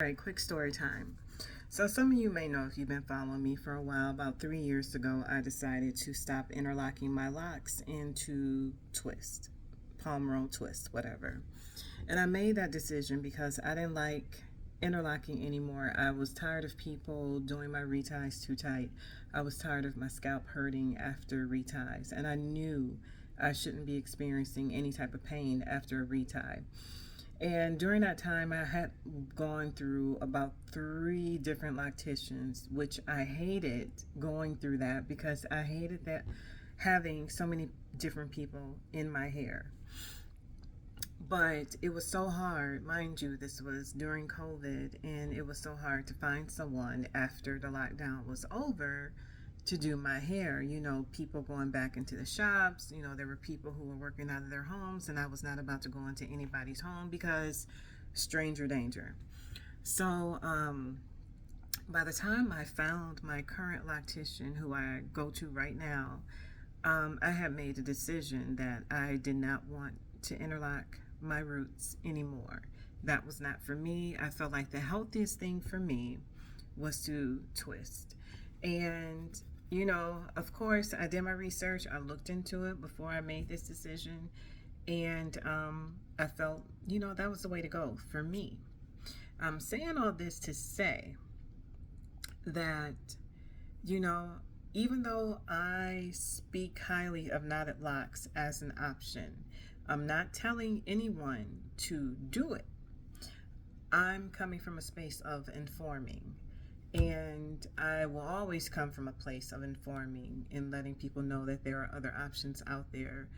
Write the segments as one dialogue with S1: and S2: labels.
S1: All right, quick story time. So, some of you may know if you've been following me for a while, about 3 years ago, I decided to stop interlocking my locks into twist, palm roll twist, whatever. And I made that decision because I didn't like interlocking anymore. I was tired of people doing my reties too tight. I was tired of my scalp hurting after reties. And I knew I shouldn't be experiencing any type of pain after a retie. And during that time, I had gone through about 3 different locticians, which I hated going through that because I hated that having so many different people in my hair. But it was so hard, mind you, this was during COVID, and it was so hard to find someone after the lockdown was over to do my hair. People going back into the shops. There were people who were working out of their homes, and I was not about to go into anybody's home because stranger danger. So, by the time I found my current loctician, who I go to right now, I had made a decision that I did not want to interlock my roots anymore. That was not for me. I felt like the healthiest thing for me was to twist. And of course, I did my research. I looked into it before I made this decision. And I felt, that was the way to go for me. I'm saying all this to say that, you know, even though I speak highly of knotted locks as an option, I'm not telling anyone to do it. I'm coming from a space of informing. And I will always come from a place of informing and letting people know that there are other options out there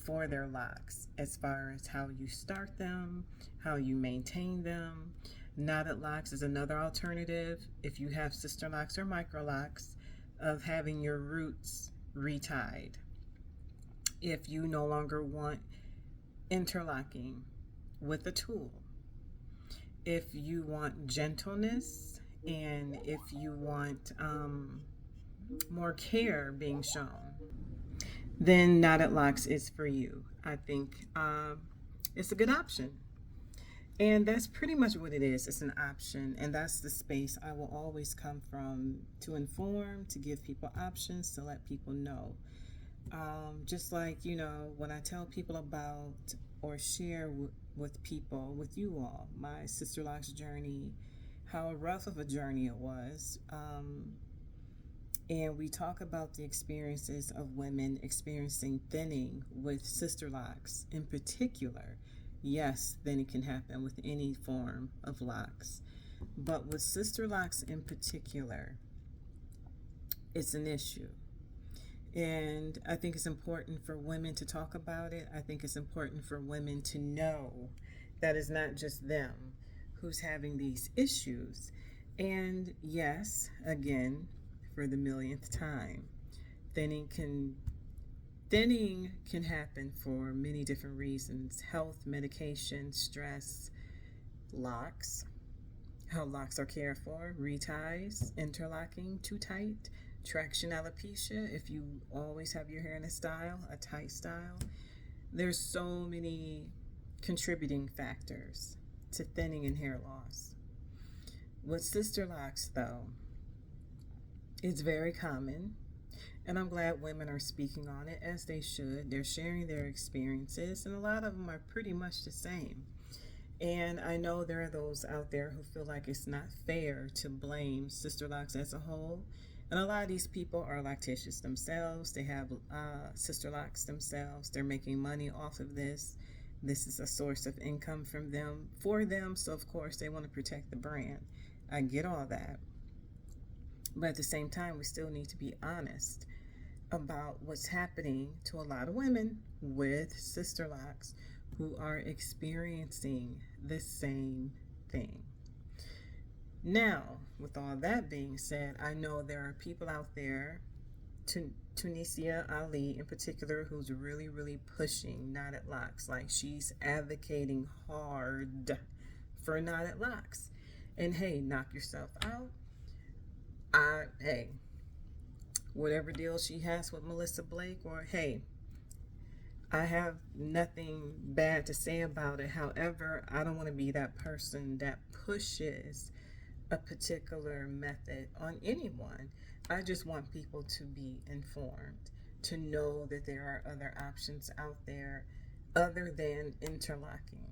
S1: for their locks, as far as how you start them, how you maintain them. Knotted locks is another alternative if you have sister locks or micro locks, of having your roots retied. If you no longer want interlocking with a tool, if you want gentleness, and if you want more care being shown, then knotted locks is for you. I think it's a good option. And that's pretty much what it is. It's an option, and that's the space I will always come from, to inform, to give people options, to let people know. Just like, when I tell people about or share with people, with you all, my Sister Locks journey, how rough of a journey it was. And we talk about the experiences of women experiencing thinning with sister locks in particular. Yes, thinning can happen with any form of locks, but with sister locks in particular, it's an issue. And I think it's important for women to talk about it. I think it's important for women to know that it's not just them who's having these issues. And yes, again, for the millionth time, thinning can happen for many different reasons: health, medication, stress, locks, how locks are cared for, reties, interlocking too tight, traction alopecia, if you always have your hair in a tight style. There's so many contributing factors to thinning and hair loss. With sister locks, though, it's very common, and I'm glad women are speaking on it, as they should. They're sharing their experiences, and a lot of them are pretty much the same. And I know there are those out there who feel like it's not fair to blame sister locks as a whole. And a lot of these people are loctitious themselves. They have sister locks themselves. They're making money off of this. This is a source of income for them. So of course they want to protect the brand. I get all that. But at the same time, we still need to be honest about what's happening to a lot of women with sister locks who are experiencing the same thing. Now, with all that being said, I know there are people out there, Tunisia Ali in particular, who's really, really pushing knotted locks. Like, she's advocating hard for knotted locks. And hey, knock yourself out. Hey, whatever deal she has with Melissa Blake, or hey, I have nothing bad to say about it. However, I don't want to be that person that pushes a particular method on anyone. I just want people to be informed, to know that there are other options out there other than interlocking,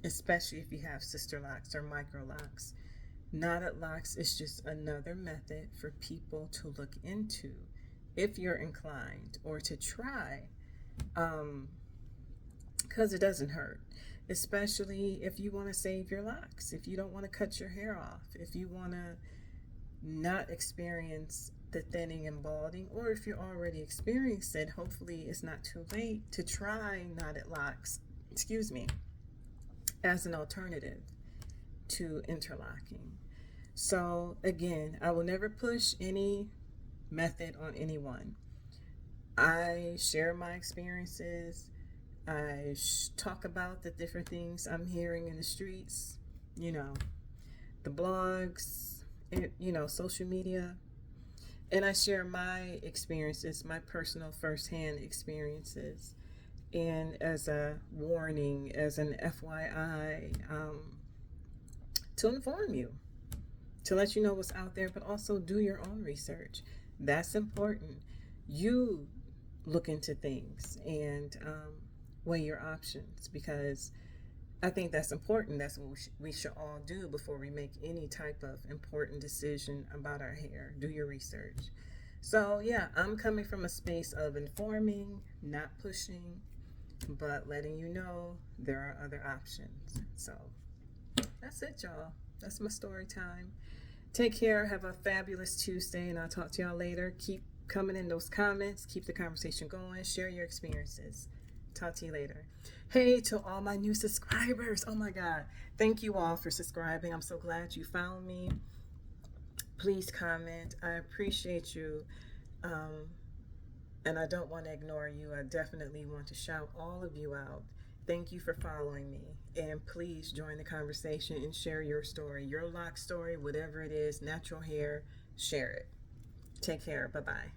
S1: especially if you have sister locks or micro locks. Knotted locks is just another method for people to look into if you're inclined or to try, because it doesn't hurt, especially if you want to save your locks, if you don't want to cut your hair off, if you want to not experience the thinning and balding, or if you're already experienced it, hopefully it's not too late to try knotted locks, excuse me, as an alternative to interlocking. So again, I will never push any method on anyone. I share my experiences. I talk about the different things I'm hearing in the streets, you know, the blogs, social media. And I share my experiences, my personal firsthand experiences. And as a warning, as an FYI, to inform you, to let you know what's out there, but also do your own research. That's important. You look into things and weigh your options, because I think that's important. That's what we should all do before we make any type of important decision about our hair. Do your research. So, yeah, I'm coming from a space of informing, not pushing, but letting you know there are other options. So, that's it, y'all. That's my story time. Take care. Have a fabulous Tuesday, and I'll talk to y'all later. Keep coming in those comments. Keep the conversation going. Share your experiences. Talk to you later. Hey, to all my new subscribers. Oh my God. Thank you all for subscribing. I'm so glad you found me. Please comment. I appreciate you. And I don't want to ignore you. I definitely want to shout all of you out. Thank you for following me. And please join the conversation and share your story, your lock story, whatever it is, natural hair, share it. Take care. Bye-bye.